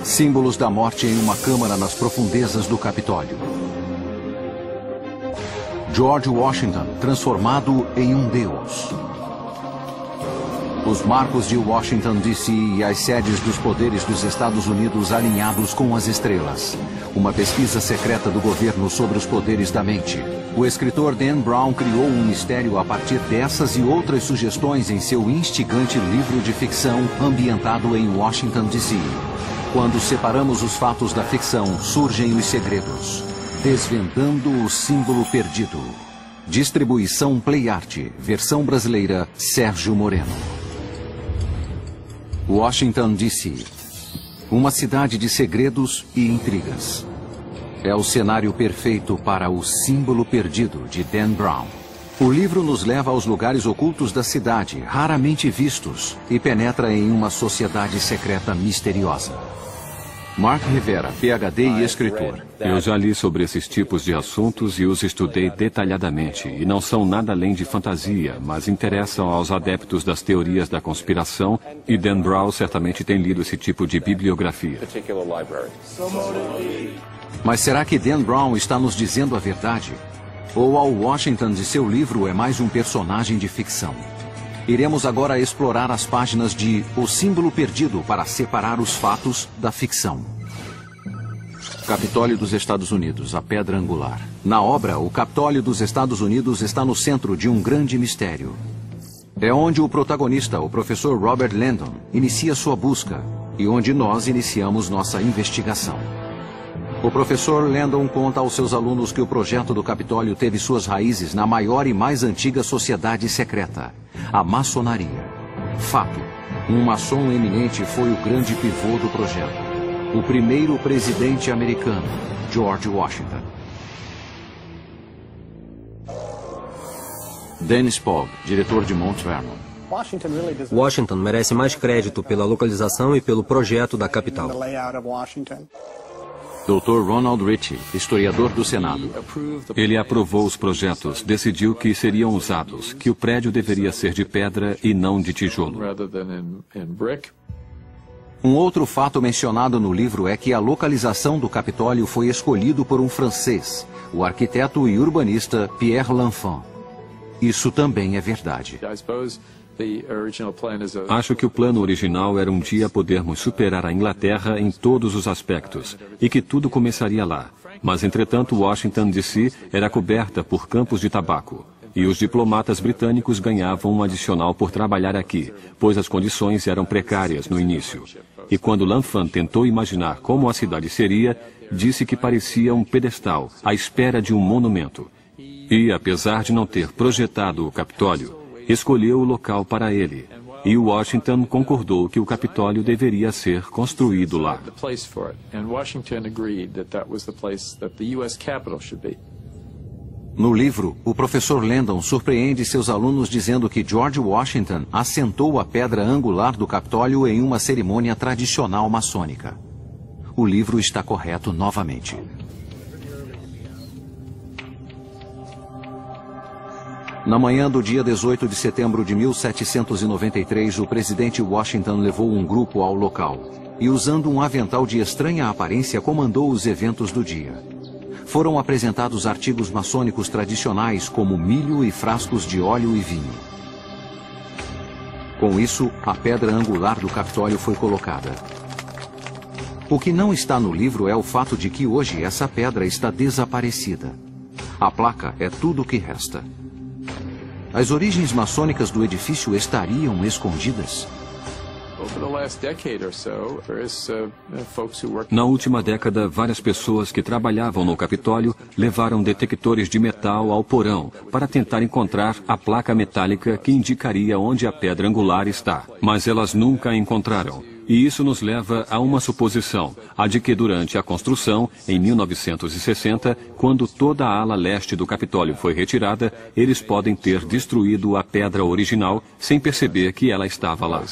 Símbolos da morte em uma câmara nas profundezas do Capitólio. George Washington transformado em um deus. Os marcos de Washington, D.C. e as sedes dos poderes dos Estados Unidos alinhados com as estrelas. Uma pesquisa secreta do governo sobre os poderes da mente. O escritor Dan Brown criou um mistério a partir dessas e outras sugestões em seu instigante livro de ficção ambientado em Washington, D.C. Quando separamos os fatos da ficção, surgem os segredos. Desvendando o símbolo perdido. Distribuição PlayArt, versão brasileira, Sérgio Moreno. Washington, D.C. Uma cidade de segredos e intrigas. É o cenário perfeito para O Símbolo Perdido, de Dan Brown. O livro nos leva aos lugares ocultos da cidade, raramente vistos, e penetra em uma sociedade secreta misteriosa. Mark Rivera, PhD e escritor. Eu já li sobre esses tipos de assuntos e os estudei detalhadamente, e não são nada além de fantasia, mas interessam aos adeptos das teorias da conspiração, e Dan Brown certamente tem lido esse tipo de bibliografia. Mas será que Dan Brown está nos dizendo a verdade? Ou ao Washington de seu livro é mais um personagem de ficção? Iremos agora explorar as páginas de O Símbolo Perdido para separar os fatos da ficção. Capitólio dos Estados Unidos, a pedra angular. Na obra, o Capitólio dos Estados Unidos está no centro de um grande mistério. É onde o protagonista, o professor Robert Landon, inicia sua busca e onde nós iniciamos nossa investigação. O professor Landon conta aos seus alunos que o projeto do Capitólio teve suas raízes na maior e mais antiga sociedade secreta, a maçonaria. Fato, um maçom eminente foi o grande pivô do projeto. O primeiro presidente americano, George Washington. Dennis Pogg, diretor de Mount Vernon. Washington merece mais crédito pela localização e pelo projeto da capital. Dr. Ronald Ritchie, historiador do Senado. Ele aprovou os projetos, decidiu que seriam usados, que o prédio deveria ser de pedra e não de tijolo. Um outro fato mencionado no livro é que a localização do Capitólio foi escolhido por um francês, o arquiteto e urbanista Pierre L'Enfant. Isso também é verdade. Acho que o plano original era um dia podermos superar a Inglaterra em todos os aspectos, e que tudo começaria lá. Mas, entretanto, Washington, D.C. era coberta por campos de tabaco, e os diplomatas britânicos ganhavam um adicional por trabalhar aqui, pois as condições eram precárias no início. E quando L'Enfant tentou imaginar como a cidade seria, disse que parecia um pedestal, à espera de um monumento. E, apesar de não ter projetado o Capitólio, escolheu o local para ele, e Washington concordou que o Capitólio deveria ser construído lá. No livro, o professor Landon surpreende seus alunos dizendo que George Washington assentou a pedra angular do Capitólio em uma cerimônia tradicional maçônica. O livro está correto novamente. Na manhã do dia 18 de setembro de 1793, o presidente Washington levou um grupo ao local e, usando um avental de estranha aparência, comandou os eventos do dia. Foram apresentados artigos maçônicos tradicionais como milho e frascos de óleo e vinho. Com isso, a pedra angular do Capitólio foi colocada. O que não está no livro é o fato de que hoje essa pedra está desaparecida. A placa é tudo o que resta. As origens maçônicas do edifício estariam escondidas? Na última década, várias pessoas que trabalhavam no Capitólio levaram detectores de metal ao porão para tentar encontrar a placa metálica que indicaria onde a pedra angular está. Mas elas nunca a encontraram. E isso nos leva a uma suposição, a de que durante a construção, em 1960, quando toda a ala leste do Capitólio foi retirada, eles podem ter destruído a pedra original sem perceber que ela estava lá.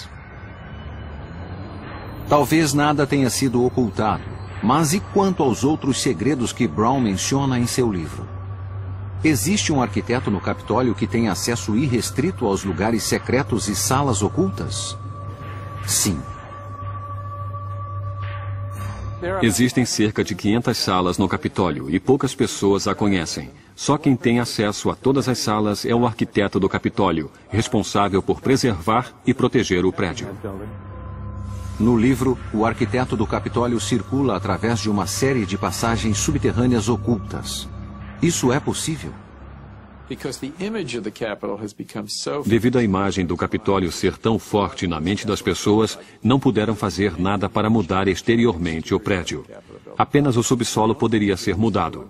Talvez nada tenha sido ocultado, mas e quanto aos outros segredos que Brown menciona em seu livro? Existe um arquiteto no Capitólio que tem acesso irrestrito aos lugares secretos e salas ocultas? Sim. Existem cerca de 500 salas no Capitólio e poucas pessoas a conhecem. Só quem tem acesso a todas as salas é o arquiteto do Capitólio, responsável por preservar e proteger o prédio. No livro, o arquiteto do Capitólio circula através de uma série de passagens subterrâneas ocultas. Isso é possível? Devido à imagem do Capitólio ser tão forte na mente das pessoas, não puderam fazer nada para mudar exteriormente o prédio. Apenas o subsolo poderia ser mudado.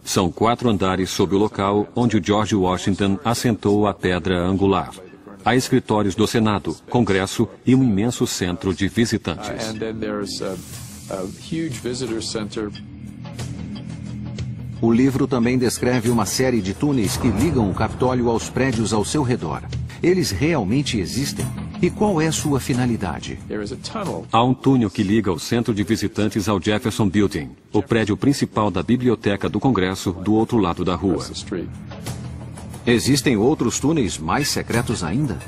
São 4 andares sob o local onde o George Washington assentou a pedra angular. Há escritórios do Senado, Congresso e um imenso centro de visitantes. O livro também descreve uma série de túneis que ligam o Capitólio aos prédios ao seu redor. Eles realmente existem? E qual é sua finalidade? Há um túnel que liga o centro de visitantes ao Jefferson Building, o prédio principal da Biblioteca do Congresso, do outro lado da rua. Existem outros túneis mais secretos ainda?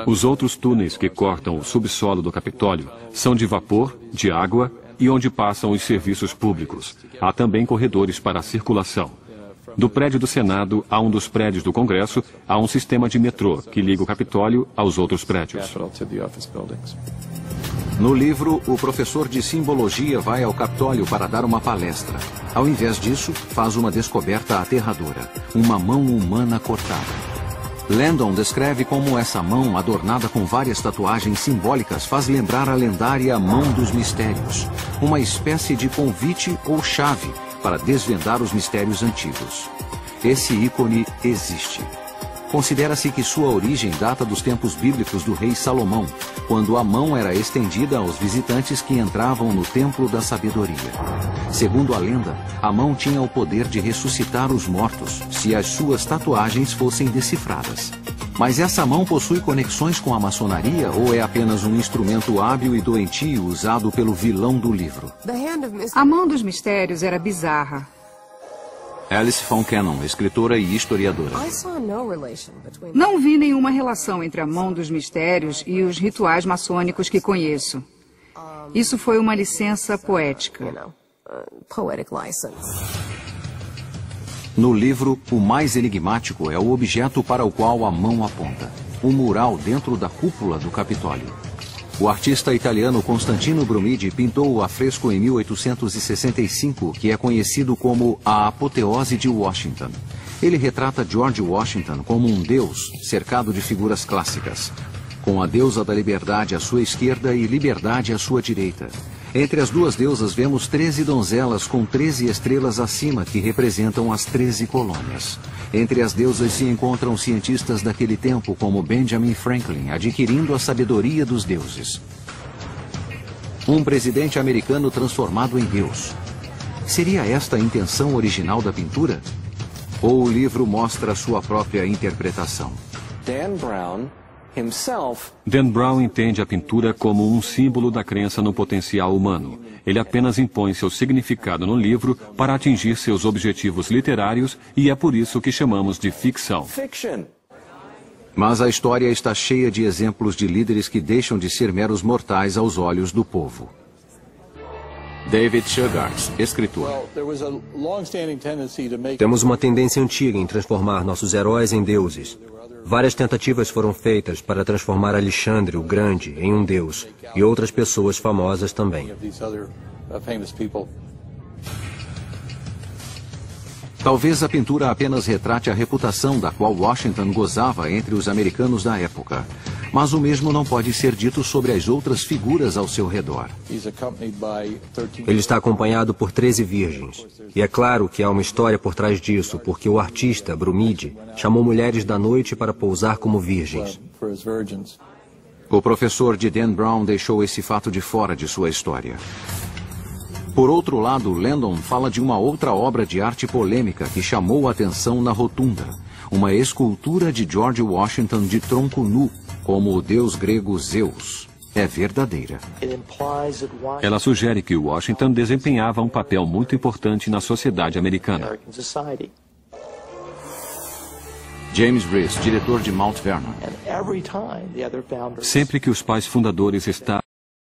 Os outros túneis que cortam o subsolo do Capitólio são de vapor, de água e onde passam os serviços públicos. Há também corredores para a circulação. Do prédio do Senado a um dos prédios do Congresso, há um sistema de metrô que liga o Capitólio aos outros prédios. No livro, o professor de simbologia vai ao Capitólio para dar uma palestra. Ao invés disso, faz uma descoberta aterradora: uma mão humana cortada. Landon descreve como essa mão, adornada com várias tatuagens simbólicas, faz lembrar a lendária Mão dos Mistérios, uma espécie de convite ou chave para desvendar os mistérios antigos. Esse ícone existe. Considera-se que sua origem data dos tempos bíblicos do rei Salomão, quando a mão era estendida aos visitantes que entravam no Templo da Sabedoria. Segundo a lenda, a mão tinha o poder de ressuscitar os mortos, se as suas tatuagens fossem decifradas. Mas essa mão possui conexões com a maçonaria ou é apenas um instrumento hábil e doentio usado pelo vilão do livro? A Mão dos Mistérios era bizarra. Alice von Cannon, escritora e historiadora. Não vi nenhuma relação entre a Mão dos Mistérios e os rituais maçônicos que conheço. Isso foi uma licença poética. No livro, o mais enigmático é o objeto para o qual a mão aponta: o mural dentro da cúpula do Capitólio. O artista italiano Constantino Brumidi pintou o afresco em 1865, que é conhecido como a Apoteose de Washington. Ele retrata George Washington como um deus cercado de figuras clássicas, com a deusa da liberdade à sua esquerda e liberdade à sua direita. Entre as duas deusas vemos 13 donzelas com 13 estrelas acima que representam as 13 colônias. Entre as deusas se encontram cientistas daquele tempo como Benjamin Franklin, adquirindo a sabedoria dos deuses. Um presidente americano transformado em Deus. Seria esta a intenção original da pintura? Ou o livro mostra sua própria interpretação? Dan Brown entende a pintura como um símbolo da crença no potencial humano. Ele apenas impõe seu significado no livro para atingir seus objetivos literários e é por isso que chamamos de ficção. Mas a história está cheia de exemplos de líderes que deixam de ser meros mortais aos olhos do povo. David Shugart, escritor. Temos uma tendência antiga em transformar nossos heróis em deuses. Várias tentativas foram feitas para transformar Alexandre o Grande em um deus, e outras pessoas famosas também. Talvez a pintura apenas retrate a reputação da qual Washington gozava entre os americanos da época. Mas o mesmo não pode ser dito sobre as outras figuras ao seu redor. Ele está acompanhado por 13 virgens. E é claro que há uma história por trás disso, porque o artista, Brumidi, chamou mulheres da noite para pousar como virgens. O professor de Dan Brown deixou esse fato de fora de sua história. Por outro lado, Landon fala de uma outra obra de arte polêmica que chamou a atenção na Rotunda, uma escultura de George Washington de tronco nu, como o deus grego Zeus. É verdadeira. Ela sugere que Washington desempenhava um papel muito importante na sociedade americana. James Reese, diretor de Mount Vernon. Sempre que os pais fundadores estavam